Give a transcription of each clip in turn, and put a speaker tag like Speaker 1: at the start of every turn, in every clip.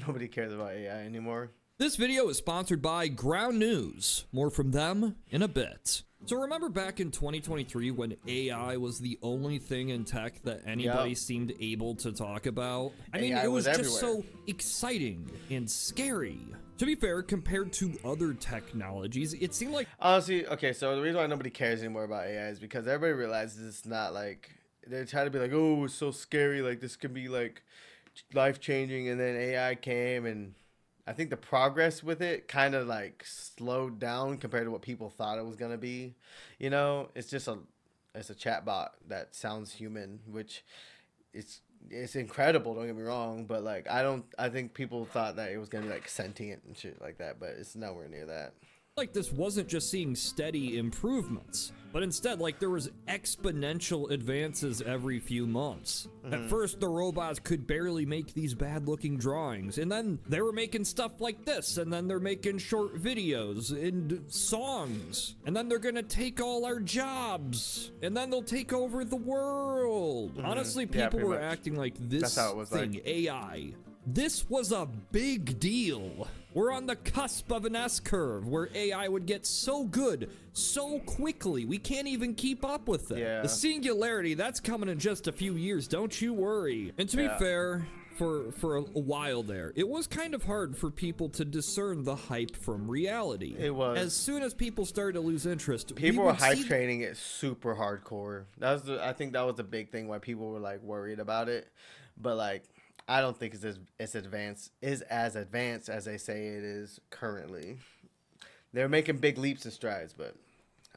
Speaker 1: Nobody cares about AI anymore.
Speaker 2: This video is sponsored by Ground News. More from them in a bit. So remember back in 2023 when AI was the only thing in tech that anybody seemed able to talk about? I mean, it was just so exciting and scary. To be fair, compared to other technologies, it seemed like...
Speaker 1: Honestly, okay, so the reason why nobody cares anymore about AI is because everybody realizes it's not like... They're trying to be like, oh, it's so scary, like this could be like life-changing, and then AI came, and I think the progress with it kind of like slowed down compared to what people thought it was gonna be. You know, it's just a chatbot that sounds human, which it's incredible, don't get me wrong, but like I think people thought that it was gonna be like sentient and shit like that, but it's nowhere near that.
Speaker 2: Like this wasn't just seeing steady improvements, but instead like there was exponential advances every few months. At first the robots could barely make these bad looking drawings, and then they were making stuff like this, and then they're making short videos and songs, and then they're gonna take all our jobs, and then they'll take over the world. Honestly, people were acting like this thing, AI, this was a big deal. We're on the cusp of an S-curve where AI would get so good so quickly we can't even keep up with it. The singularity, that's coming in just a few years, don't you worry. And to be fair, for a while there, it was kind of hard for people to discern the hype from reality.
Speaker 1: It was.
Speaker 2: As soon as people started to lose interest,
Speaker 1: people were hype training it super hardcore. I think that was the big thing why people were like worried about it. But like, I don't think it's as advanced as they say it is currently. They're making big leaps and strides, but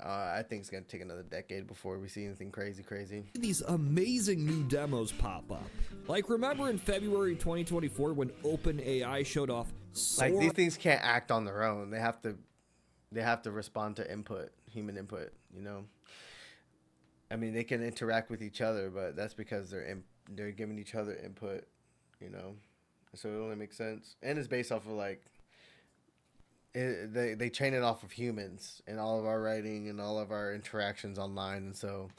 Speaker 1: I think it's gonna take another decade before we see anything crazy.
Speaker 2: These amazing new demos pop up. Like, remember in February 2024 when OpenAI showed off
Speaker 1: like these things can't act on their own. They have to respond to human input, you know. I mean, they can interact with each other, but that's because they're giving each other input. You know, so it only makes sense, and it's based off of like they train it off of humans and all of our writing and all of our interactions online, and so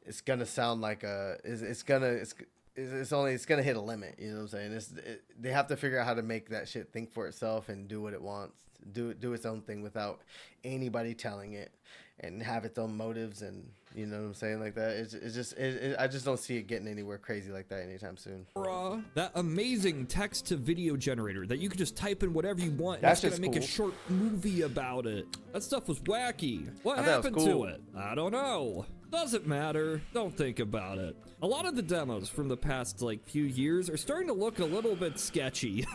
Speaker 1: it's gonna sound like it's gonna hit a limit. You know what I'm saying? They have to figure out how to make that shit think for itself and do what it wants, do its own thing without anybody telling it, and have its own motives, and you know what I'm saying, like that. I just don't see it getting anywhere crazy like that anytime soon.
Speaker 2: That amazing text to video generator that you could just type in whatever you want.
Speaker 1: That's
Speaker 2: just gonna make a short movie about it. That stuff was wacky. What happened to it? I don't know. Doesn't matter. Don't think about it. A lot of the demos from the past like few years are starting to look a little bit sketchy,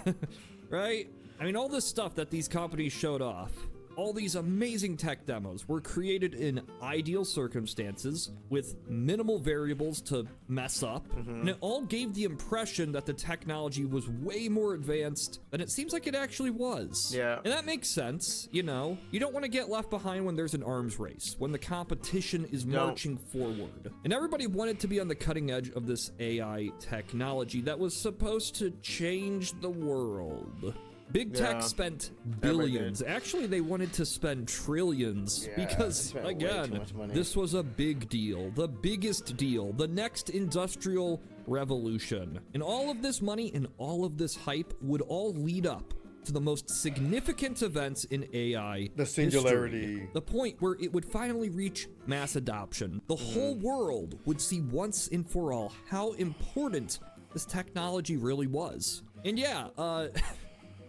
Speaker 2: right? I mean, all this stuff that these companies showed off, all these amazing tech demos were created in ideal circumstances with minimal variables to mess up, and it all gave the impression that the technology was way more advanced than it seems like it actually was.
Speaker 1: Yeah.
Speaker 2: And that makes sense, you know? You don't want to get left behind when there's an arms race, when the competition is marching forward. And everybody wanted to be on the cutting edge of this AI technology that was supposed to change the world. Big tech spent billions. Actually, they wanted to spend trillions because, again, this was a big deal. The biggest deal. The next industrial revolution. And all of this money and all of this hype would all lead up to the most significant events in AI
Speaker 1: the singularity
Speaker 2: history. The point where it would finally reach mass adoption. The whole world would see once and for all how important this technology really was. And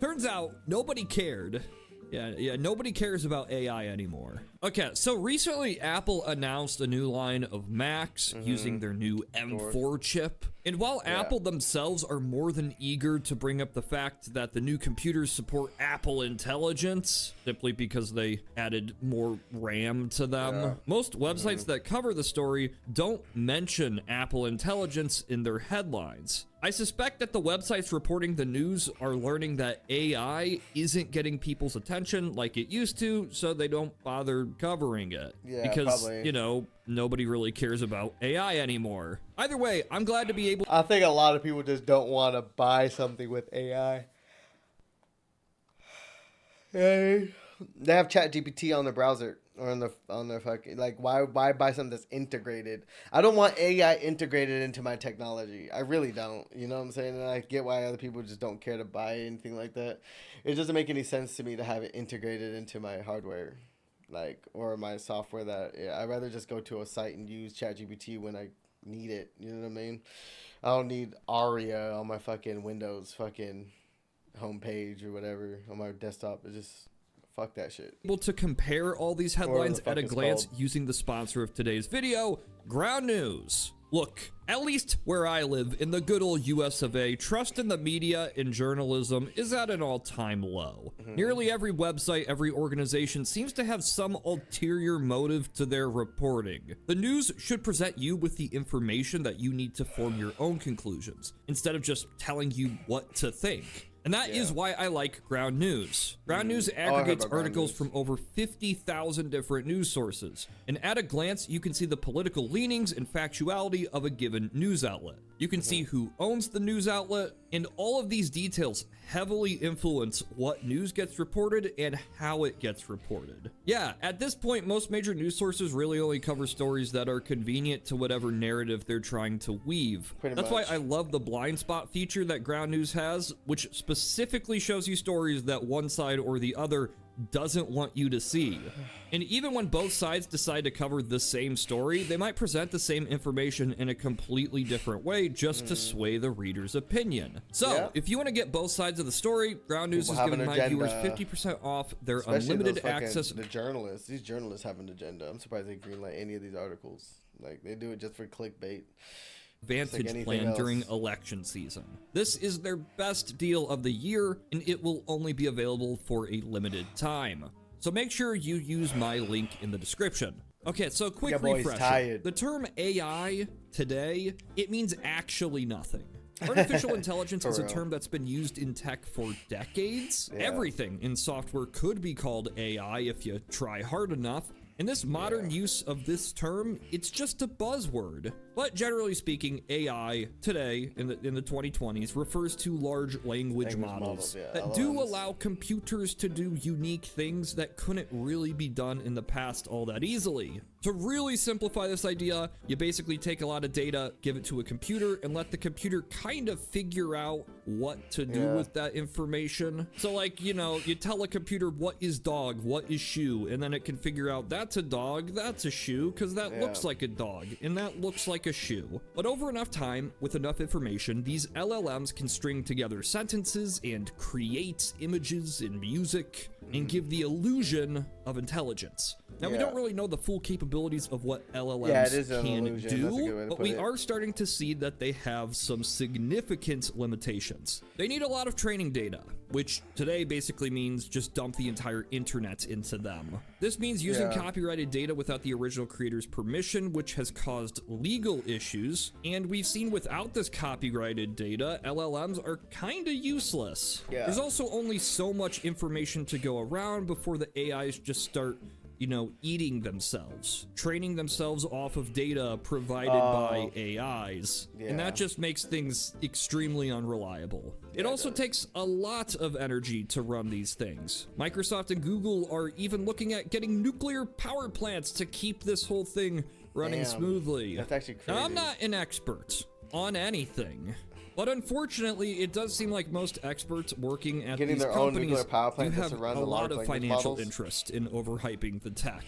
Speaker 2: turns out nobody cared. Yeah, nobody cares about AI anymore. Okay, so recently Apple announced a new line of Macs using their new M4 chip. And while Apple themselves are more than eager to bring up the fact that the new computers support Apple Intelligence, simply because they added more RAM to them, most websites that cover the story don't mention Apple Intelligence in their headlines. I suspect that the websites reporting the news are learning that AI isn't getting people's attention like it used to, so they don't bother covering it.
Speaker 1: Yeah,
Speaker 2: because,
Speaker 1: probably.
Speaker 2: you know, nobody really cares about AI anymore. Either way, I'm glad to be able...
Speaker 1: I think a lot of people just don't want to buy something with AI. They have ChatGPT on their browser. or on their fucking, like, why buy something that's integrated? I don't want AI integrated into my technology. I really don't. You know what I'm saying? And I get why other people just don't care to buy anything like that. It doesn't make any sense to me to have it integrated into my hardware, like, or my software. That, yeah, I'd rather just go to a site and use ChatGPT when I need it. You know what I mean? I don't need Aria on my fucking Windows fucking homepage or whatever on my desktop. It's just, fuck that shit.
Speaker 2: Able to compare all these headlines at a glance using the sponsor of today's video, Ground News. Look, at least where I live in the good old US of A, trust in the media and journalism is at an all-time low. Nearly every website, every organization seems to have some ulterior motive to their reporting. The news should present you with the information that you need to form your own conclusions, instead of just telling you what to think. And that is why I like Ground News. Ground News aggregates articles from over 50,000 different news sources. And at a glance, you can see the political leanings and factuality of a given news outlet. You can see who owns the news outlet, and all of these details heavily influence what news gets reported and how it gets reported. Yeah, at this point, most major news sources really only cover stories that are convenient to whatever narrative they're trying to weave. That's why I love the blind spot feature that Ground News has, which specifically shows you stories that one side or the other doesn't want you to see. And even when both sides decide to cover the same story, they might present the same information in a completely different way just to sway the reader's opinion. So, if you want to get both sides of the story, Ground News is giving my viewers 50% off their unlimited access.
Speaker 1: The journalists, these journalists have an agenda. I'm surprised they greenlight any of these articles. Like, they do it just for clickbait.
Speaker 2: Advantage plan during election season. This is their best deal of the year, and it will only be available for a limited time. So make sure you use my link in the description. Okay, so quick refresher. The term AI today, it means actually nothing. Artificial intelligence is a term that's been used in tech for decades. Everything in software could be called AI if you try hard enough. In this modern use of this term, it's just a buzzword. But generally speaking, AI today in the 2020s refers to large language models that do allow computers to do unique things that couldn't really be done in the past all that easily. To really simplify this idea, you basically take a lot of data, give it to a computer, and let the computer kind of figure out what to do with that information. So like, you know, you tell a computer what is dog, what is shoe, and then it can figure out that's a dog, that's a shoe, because that looks like a dog, and that looks like a shoe. But over enough time, with enough information, these LLMs can string together sentences and create images and music and give the illusion of intelligence. Now, we don't really know the full capabilities of what LLMs can do, but we are starting to see that they have some significant limitations. They need a lot of training data, which today basically means just dump the entire internet into them. This means using copyrighted data without the original creator's permission, which has caused legal issues. And we've seen without this copyrighted data, LLMs are kind of useless. There's also only so much information to go around before the AIs just start, you know, eating themselves, training themselves off of data provided by AIs. And that just makes things extremely unreliable. It also takes a lot of energy to run these things. Microsoft and Google are even looking at getting nuclear power plants to keep this whole thing running smoothly.
Speaker 1: That's actually crazy.
Speaker 2: Now, I'm not an expert on anything, but unfortunately, it does seem like most experts working at these companies do have a lot of financial interest in overhyping the tech.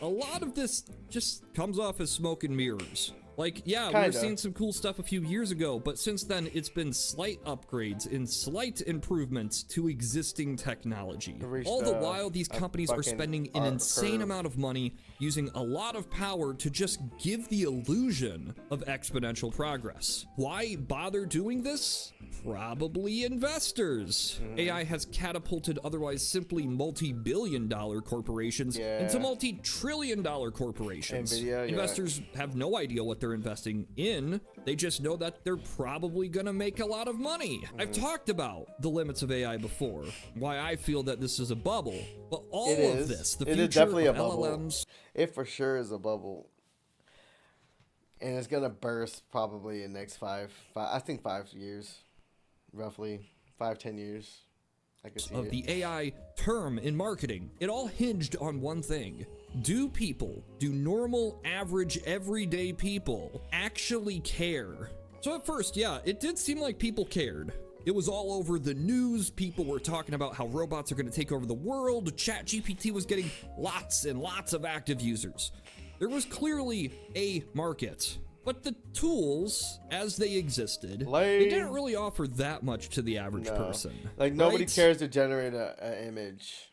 Speaker 2: A lot of this just comes off as smoke and mirrors. Like, yeah, we've seen some cool stuff a few years ago, but since then, it's been slight upgrades and slight improvements to existing technology. All the while, these companies are spending an insane amount of money using a lot of power to just give the illusion of exponential progress. Why bother doing this? Probably investors. AI has catapulted otherwise simply multi-billion-dollar corporations into multi-trillion-dollar corporations. Investors have no idea what they're investing in. They just know that they're probably gonna make a lot of money. I've talked about the limits of AI before, why I feel that this is a bubble, but all of this, the future of LLMs...
Speaker 1: It for sure is a bubble. And it's gonna burst probably in the next 5 years, roughly 5-10 years. I can see
Speaker 2: of
Speaker 1: it.
Speaker 2: the AI term in marketing, it all hinged on one thing. Do normal, average, everyday people actually care? So at first, yeah, it did seem like people cared. It was all over the news. People were talking about how robots are going to take over the world. ChatGPT was getting lots and lots of active users. There was clearly a market. But the tools, as they existed, they didn't really offer that much to the average person.
Speaker 1: Like, nobody
Speaker 2: right?
Speaker 1: cares to generate a image.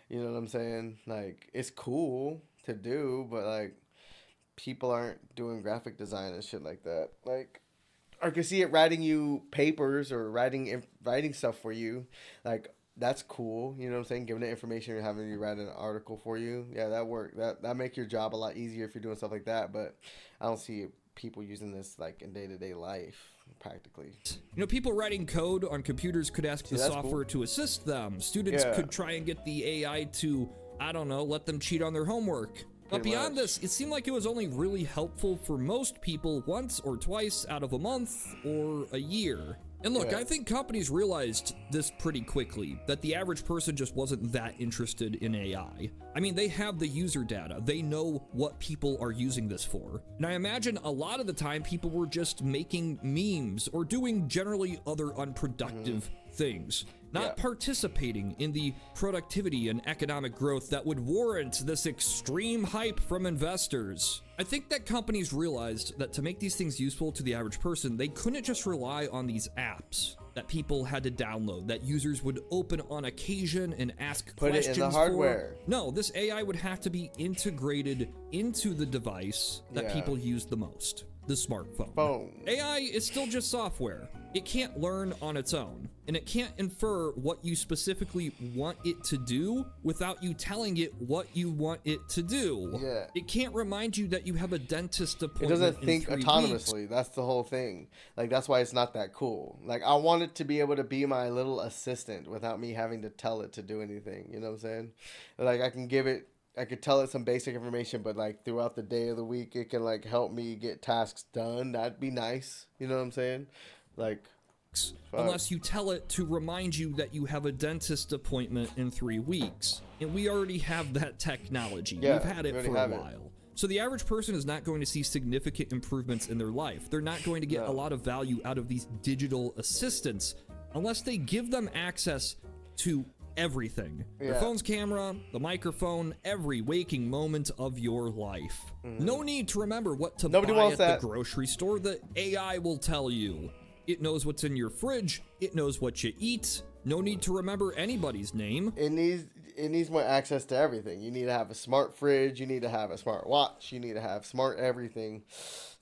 Speaker 1: You know what I'm saying? Like, it's cool to do, but, like, people aren't doing graphic design and shit like that. Like, I can see it writing you papers or writing stuff for you. Like, that's cool. You know what I'm saying? Giving it information or having you write an article for you. Yeah, that work. That make your job a lot easier if you're doing stuff like that. But I don't see people using this like in day-to-day life practically.
Speaker 2: You know, people writing code on computers could ask the software to assist them. Students could try and get the AI to, I don't know, let them cheat on their homework. But beyond this, it seemed like it was only really helpful for most people once or twice out of a month or a year. And look, I think companies realized this pretty quickly, that the average person just wasn't that interested in AI. I mean, they have the user data. They know what people are using this for. And I imagine a lot of the time people were just making memes or doing generally other unproductive things, not participating in the productivity and economic growth that would warrant this extreme hype from investors. I think that companies realized that to make these things useful to the average person, they couldn't just rely on these apps that people had to download, that users would open on occasion and ask questions
Speaker 1: Put it in the hardware.
Speaker 2: No, this AI would have to be integrated into the device that people use the most, the smartphone. AI is still just software. It can't learn on its own, and it can't infer what you specifically want it to do without you telling it what you want it to do.
Speaker 1: Yeah.
Speaker 2: It can't remind you that you have a dentist appointment.
Speaker 1: It doesn't think
Speaker 2: in 3
Speaker 1: autonomously.
Speaker 2: weeks.
Speaker 1: That's the whole thing. Like, that's why it's not that cool. Like, I want it to be able to be my little assistant without me having to tell it to do anything. You know what I'm saying? Like, I could tell it some basic information, but like throughout the day of the week, it can like help me get tasks done. That'd be nice. You know what I'm saying? Like,
Speaker 2: unless you tell it to remind you that you have a dentist appointment in 3 weeks. And we already have that technology. We've had it for a while. So the average person is not going to see significant improvements in their life. They're not going to get a lot of value out of these digital assistants unless they give them access to everything. Your phone's camera, the microphone, every waking moment of your life. No need to remember what to buy at the grocery store. The AI will tell you. It knows what's in your fridge. It knows what you eat. No need to remember anybody's name.
Speaker 1: It needs more access to everything. You need to have a smart fridge. You need to have a smart watch. You need to have smart everything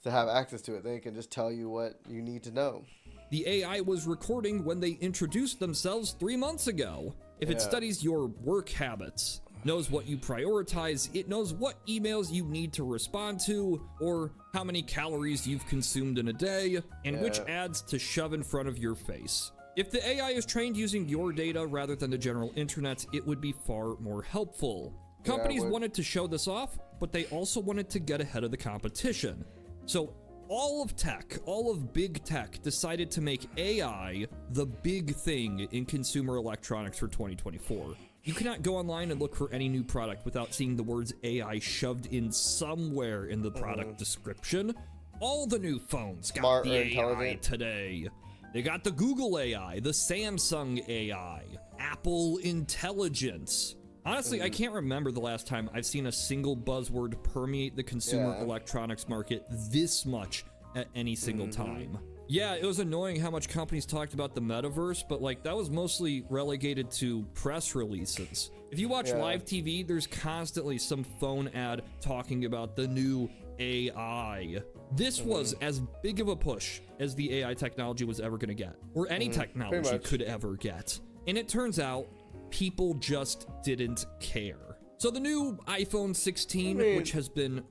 Speaker 1: to have access to it. They can just tell you what you need to know.
Speaker 2: The AI was recording when they introduced themselves 3 months ago. If it studies your work habits, knows what you prioritize, it knows what emails you need to respond to, or how many calories you've consumed in a day, and which ads to shove in front of your face. If the AI is trained using your data rather than the general internet, it would be far more helpful. Companies wanted to show this off, but they also wanted to get ahead of the competition. So all of big tech decided to make AI the big thing in consumer electronics for 2024. You cannot go online and look for any new product without seeing the words AI shoved in somewhere in the product description. All the new phones got the AI today. They got the Google AI, the Samsung AI, Apple Intelligence. Honestly, I can't remember the last time I've seen a single buzzword permeate the consumer electronics market this much at any single time. Yeah, it was annoying how much companies talked about the metaverse, but like that was mostly relegated to press releases. If you watch live TV, there's constantly some phone ad talking about the new AI. This was as big of a push as the AI technology was ever going to get, or any technology could ever get. And it turns out people just didn't care. So the new iPhone 16, which has been...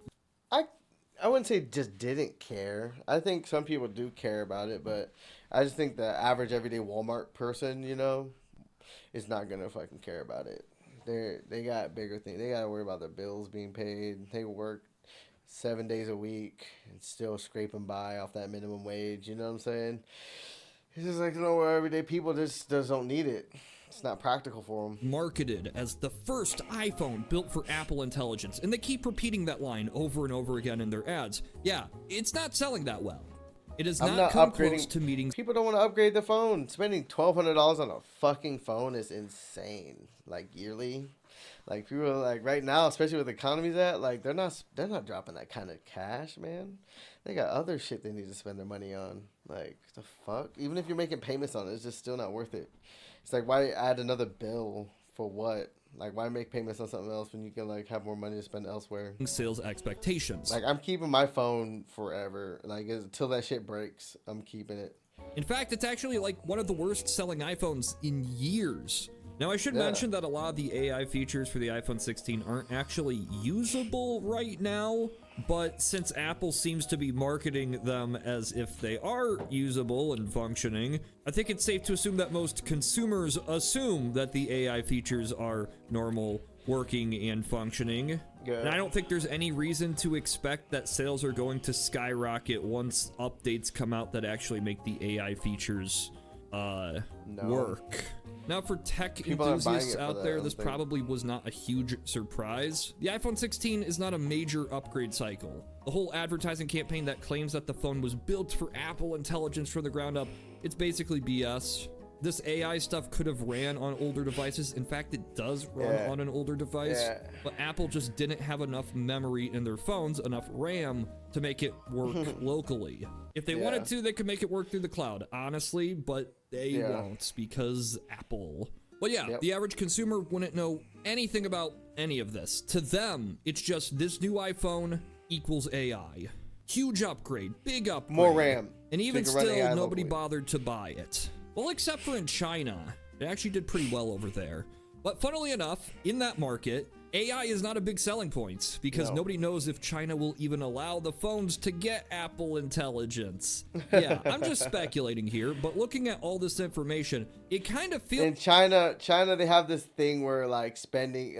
Speaker 1: I wouldn't say just didn't care. I think some people do care about it, but I just think the average everyday Walmart person, you know, is not gonna fucking care about it. They got bigger things. They gotta worry about their bills being paid. They work 7 days a week and still scraping by off that minimum wage. You know what I'm saying? It's just like, you know, where everyday people just don't need it. It's not practical for them.
Speaker 2: Marketed as the first iPhone built for Apple Intelligence, and they keep repeating that line over and over again in their ads. Yeah, it's not selling that well. It has not come close to meeting.
Speaker 1: People don't want to upgrade the phone. Spending $1,200 on a fucking phone is insane. Like yearly, like people are like right now, especially with the economy's at, like they're not dropping that kind of cash, man. They got other shit they need to spend their money on. Like the fuck, even if you're making payments on it, it's just still not worth it. It's like, why add another bill for what? Like, why make payments on something else when you can, like, have more money to spend elsewhere?
Speaker 2: Sales expectations.
Speaker 1: Like, I'm keeping my phone forever. Like, until that shit breaks, I'm keeping it.
Speaker 2: In fact, it's actually, like, one of the worst selling iPhones in years. Now, I should mention that a lot of the AI features for the iPhone 16 aren't actually usable right now, but since Apple seems to be marketing them as if they are usable and functioning, I think it's safe to assume that most consumers assume that the AI features are normal, working, and functioning.
Speaker 1: Good.
Speaker 2: And I don't think there's any reason to expect that sales are going to skyrocket once updates come out that actually make the AI features work. Now, for tech enthusiasts out there, this probably was not a huge surprise. The iPhone 16 is not a major upgrade cycle. The whole advertising campaign that claims that the phone was built for Apple Intelligence from the ground up, it's basically BS. This AI stuff could have ran on older devices. In fact, it does run on an older device, but Apple just didn't have enough memory in their phones, enough RAM to make it work locally. If they wanted to, they could make it work through the cloud, honestly, but they won't because Apple. Well, yeah, the average consumer wouldn't know anything about any of this. To them, it's just this new iPhone equals AI. Huge upgrade, big upgrade.
Speaker 1: More RAM.
Speaker 2: And even still, nobody bothered to buy it. Well, except for in China. It actually did pretty well over there. But funnily enough, in that market, AI is not a big selling point because nobody knows if China will even allow the phones to get Apple Intelligence. Yeah, I'm just speculating here, but looking at all this information, it kind of feels...
Speaker 1: In China, they have this thing where like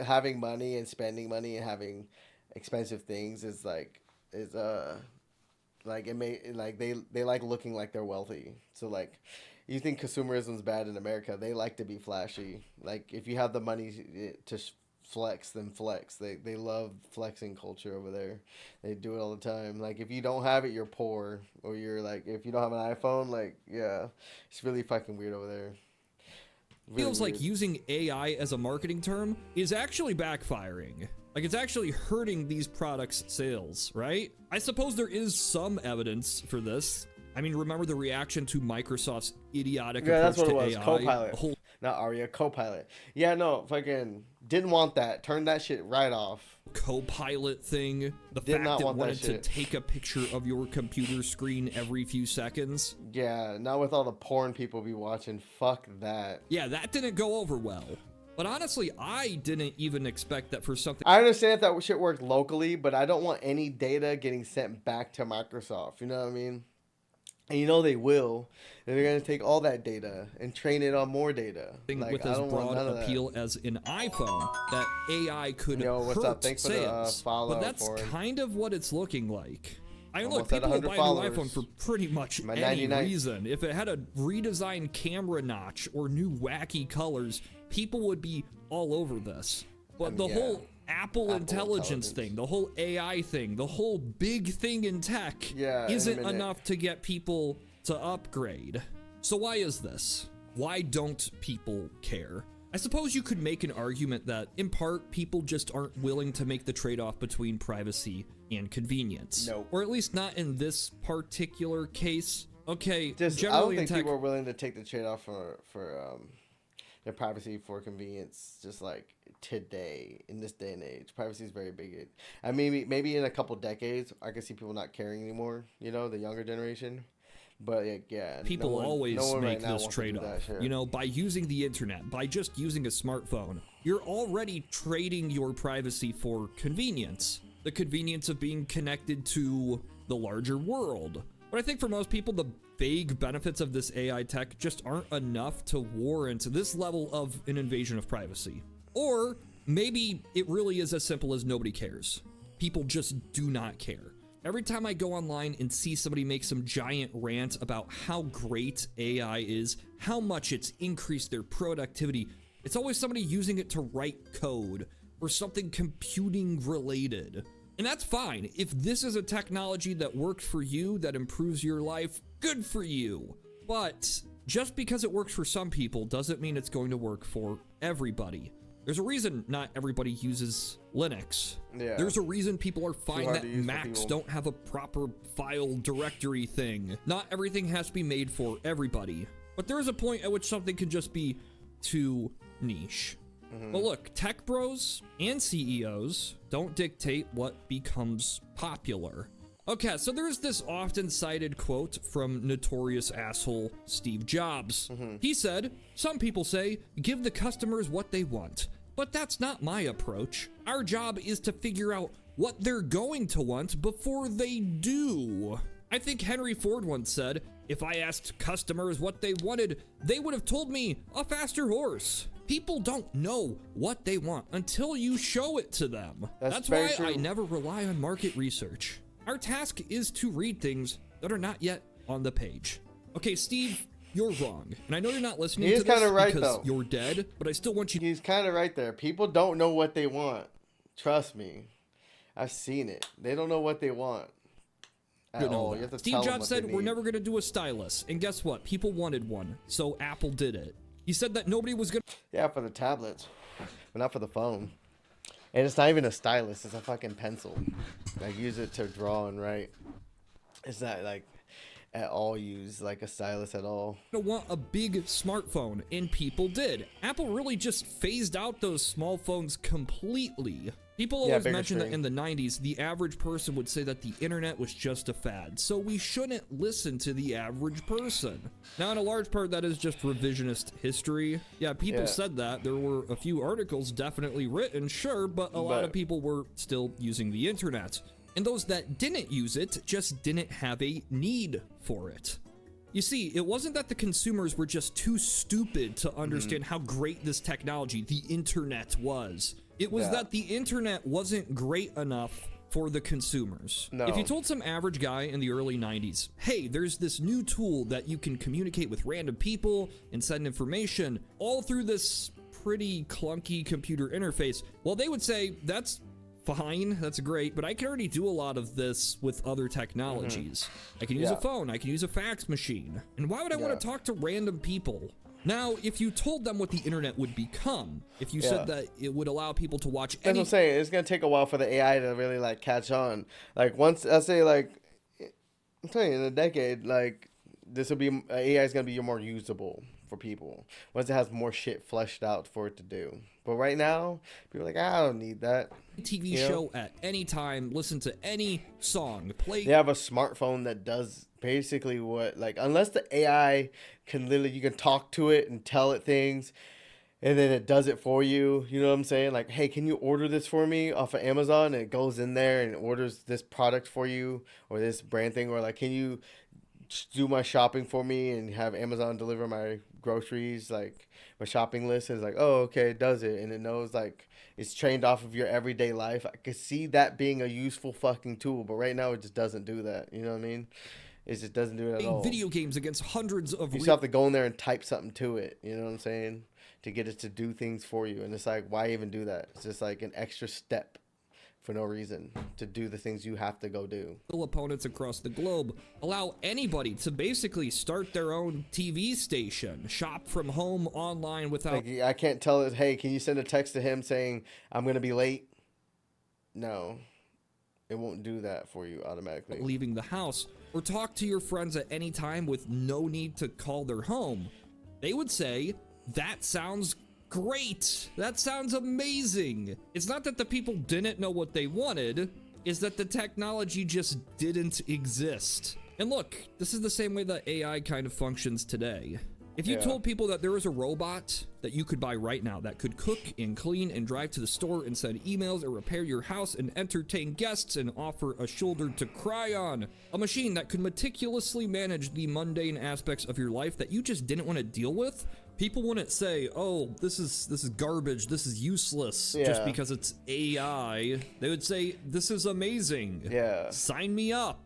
Speaker 1: having money and spending money and having expensive things is like it may like they like looking like they're wealthy. So like, you think consumerism's bad in America? They like to be flashy. Like if you have the money to flex, then flex. They love flexing culture over there. They do it all the time. Like if you don't have it, you're poor, or you're like if you don't have an iPhone, like it's really fucking weird over there. Really
Speaker 2: feels weird. Like using AI as a marketing term is actually backfiring. Like it's actually hurting these products' sales, right? I suppose there is some evidence for this. I mean, remember the reaction to Microsoft's idiotic approach to AI? Yeah, that's what it was.
Speaker 1: Copilot. Not Aria, Copilot. Yeah, no, fucking didn't want that. Turn that shit right off.
Speaker 2: Copilot thing. The fact that it wanted to take a picture of your computer screen every few seconds.
Speaker 1: Yeah, not with all the porn people be watching. Fuck that.
Speaker 2: Yeah, that didn't go over well. But honestly, I didn't even expect that for something.
Speaker 1: I understand if that shit worked locally, but I don't want any data getting sent back to Microsoft. You know what I mean? And you know they will. And they're going to take all that data and train it on more data.
Speaker 2: Like, with as broad appeal as an iPhone, that AI could hurt sales. But that's kind of what it's looking like. I mean, look, people will buy a new iPhone for pretty much any reason. If it had a redesigned camera notch or new wacky colors, people would be all over this. But the whole Apple Intelligence thing, the whole AI thing, the whole big thing in tech isn't enough to get people to upgrade. So why is this? Why don't people care? I suppose you could make an argument that, in part, people just aren't willing to make the trade-off between privacy and convenience.
Speaker 1: No.
Speaker 2: Or at least not in this particular case. Okay,
Speaker 1: I don't think people are willing to take the trade-off for their privacy for convenience, just like today, in this day and age. Privacy is very big. I mean, maybe in a couple decades, I can see people not caring anymore, you know, the younger generation. But yeah,
Speaker 2: people always make this trade-off. You know, by using the internet, by just using a smartphone, you're already trading your privacy for convenience. The convenience of being connected to the larger world. But I think for most people, the vague benefits of this AI tech just aren't enough to warrant this level of an invasion of privacy. Or maybe it really is as simple as nobody cares. People just do not care. Every time I go online and see somebody make some giant rant about how great AI is, how much it's increased their productivity, it's always somebody using it to write code or something computing related. And that's fine. If this is a technology that works for you, that improves your life, good for you. But just because it works for some people doesn't mean it's going to work for everybody. There's a reason not everybody uses Linux.
Speaker 1: Yeah.
Speaker 2: There's a reason people are fine that Macs don't have a proper file directory thing. Not everything has to be made for everybody. But there is a point at which something can just be too niche. But look, tech bros and CEOs don't dictate what becomes popular. Okay, so there's this often cited quote from notorious asshole Steve Jobs. He said, "Some people say, give the customers what they want, but that's not my approach. Our job is to figure out what they're going to want before they do." I think Henry Ford once said, "If I asked customers what they wanted, they would have told me a faster horse." People don't know what they want until you show it to them. That's why I never rely on market research. Our task is to read things that are not yet on the page. Okay, Steve, you're wrong. And I know you're not listening to this
Speaker 1: right,
Speaker 2: because
Speaker 1: though.
Speaker 2: you're dead, but I still want you to...
Speaker 1: He's kind of right there. People don't know what they want. Trust me. I've seen it. They don't know what they want at all. You have to
Speaker 2: Steve Jobs said, we're never going to do a stylus. And guess what? People wanted one, so Apple did it. He said that nobody was going to...
Speaker 1: Yeah, for the tablets, but not for the phone. And it's not even a stylus. It's a fucking pencil. Like, use it to draw and write. It's not, like, at all used like a stylus at all.
Speaker 2: Want a big smartphone, and people did. Apple really just phased out those small phones completely. People always mention that in the 90s, the average person would say that the internet was just a fad, so we shouldn't listen to the average person. Now, in a large part, that is just revisionist history. Yeah, people said that. There were a few articles definitely written, sure, but a lot of people were still using the internet. And those that didn't use it just didn't have a need for it. You see, it wasn't that the consumers were just too stupid to understand how great this technology, the internet, was. It was that the internet wasn't great enough for the consumers.
Speaker 1: No.
Speaker 2: If you told some average guy in the early 90s, hey, there's this new tool that you can communicate with random people and send information all through this pretty clunky computer interface, well, they would say, that's fine, that's great, but I can already do a lot of this with other technologies. I can use a phone, I can use a fax machine. And why would I want to talk to random people? Now, if you told them what the internet would become, if you said that it would allow people to watch
Speaker 1: That's what I'm saying. It's going to take a while for the AI to really, like, catch on. Like, once, I say, like, I'm telling you, in a decade, like, this will be, AI is going to be more usable for people. Once it has more shit fleshed out for it to do. But right now, people are like, I don't need that.
Speaker 2: TV show at any time, listen to any song, play.
Speaker 1: They have a smartphone that does basically what, like, unless the AI can literally, you can talk to it and tell it things, and then it does it for you. You know what I'm saying? Like, hey, can you order this for me off of Amazon? And it goes in there and orders this product for you, or this brand thing, or like, can you do my shopping for me and have Amazon deliver my groceries, like my shopping list is like, oh, okay, it does it, and it knows, like, it's trained off of your everyday life. I could see that being a useful fucking tool, but right now it just doesn't do that. You know what I mean? It just doesn't do it at all.
Speaker 2: Video games against hundreds of...
Speaker 1: You still have to go in there and type something to it, you know what I'm saying, to get it to do things for you. And it's like, why even do that? It's just like an extra step for no reason to do the things you have to go do.
Speaker 2: Opponents across the globe allow anybody to basically start their own TV station, shop from home online without...
Speaker 1: Like, I can't tell it, hey, can you send a text to him saying, I'm going to be late? No. It won't do that for you automatically.
Speaker 2: Leaving the house, or talk to your friends at any time with no need to call their home. They would say, that sounds great. That sounds amazing. It's not that the people didn't know what they wanted, it's that the technology just didn't exist. And look, this is the same way that AI kind of functions today. If you told people that there was a robot that you could buy right now that could cook and clean and drive to the store and send emails or repair your house and entertain guests and offer a shoulder to cry on, a machine that could meticulously manage the mundane aspects of your life that you just didn't want to deal with, People wouldn't say, "Oh, this is garbage. This is useless,"
Speaker 1: Yeah.
Speaker 2: just because it's AI. They would say, "This is amazing.
Speaker 1: Yeah.
Speaker 2: Sign me up,"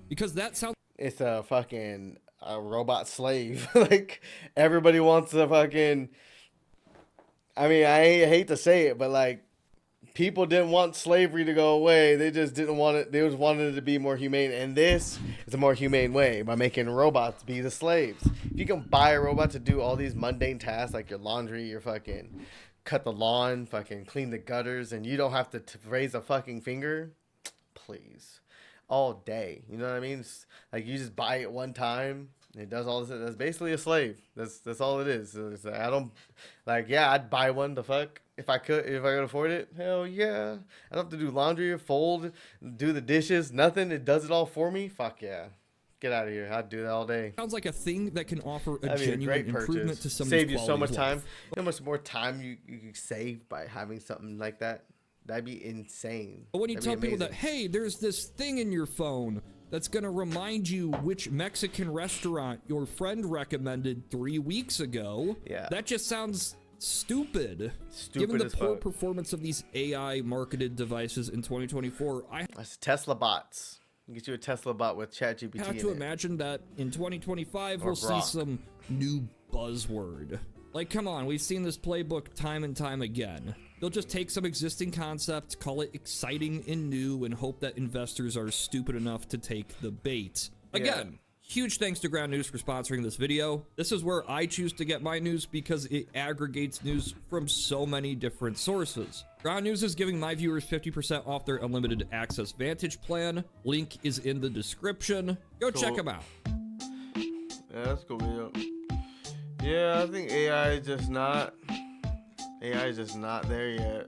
Speaker 2: because that sounds.
Speaker 1: It's a fucking robot slave. Like, everybody wants a fucking. I mean, I hate to say it, but like, people didn't want slavery to go away. They just didn't want it. They just wanted it to be more humane. And this is a more humane way by making robots be the slaves. If you can buy a robot to do all these mundane tasks like your laundry, your fucking cut the lawn, fucking clean the gutters, and you don't have to raise a fucking finger, please, all day. You know what I mean? It's like, you just buy it one time. It does all this. That's basically a slave. That's all it is. It's, I don't like. Yeah, I'd buy one. The fuck, if I could afford it. Hell yeah. I don't have to do laundry, fold, do the dishes. Nothing. It does it all for me. Fuck yeah. Get out of here. I'd do that all day.
Speaker 2: Sounds like a thing that can offer a
Speaker 1: That'd be
Speaker 2: genuine
Speaker 1: great
Speaker 2: improvement
Speaker 1: purchase.
Speaker 2: to somebody's
Speaker 1: Save you so
Speaker 2: quality
Speaker 1: much
Speaker 2: of
Speaker 1: time.
Speaker 2: life.
Speaker 1: You know how much more time you could save by having something like that? That'd be insane.
Speaker 2: But when you
Speaker 1: That'd
Speaker 2: tell
Speaker 1: be
Speaker 2: people that,
Speaker 1: amazing.
Speaker 2: hey, there's this thing in your phone that's gonna remind you which Mexican restaurant your friend recommended 3 weeks ago,
Speaker 1: Yeah.
Speaker 2: that just sounds stupid.
Speaker 1: Stupid
Speaker 2: Given the
Speaker 1: as
Speaker 2: poor
Speaker 1: fuck.
Speaker 2: performance of these AI marketed devices in 2024, I
Speaker 1: That's Tesla bots. Get you a Tesla bot with ChatGPT
Speaker 2: have
Speaker 1: in
Speaker 2: to
Speaker 1: it.
Speaker 2: imagine that in 2025
Speaker 1: Or
Speaker 2: we'll see
Speaker 1: Grok.
Speaker 2: some new buzzword. Like, come on, we've seen this playbook time and time again. They'll just take some existing concept, call it exciting and new, and hope that investors are stupid enough to take the bait. Again, huge thanks to Ground News for sponsoring this video. This is where I choose to get my news because it aggregates news from so many different sources. Ground News is giving my viewers 50% off their unlimited access Vantage plan. Link is in the description. Go check them out.
Speaker 1: Yeah, that's cool video. Yeah, I think AI is just not there yet.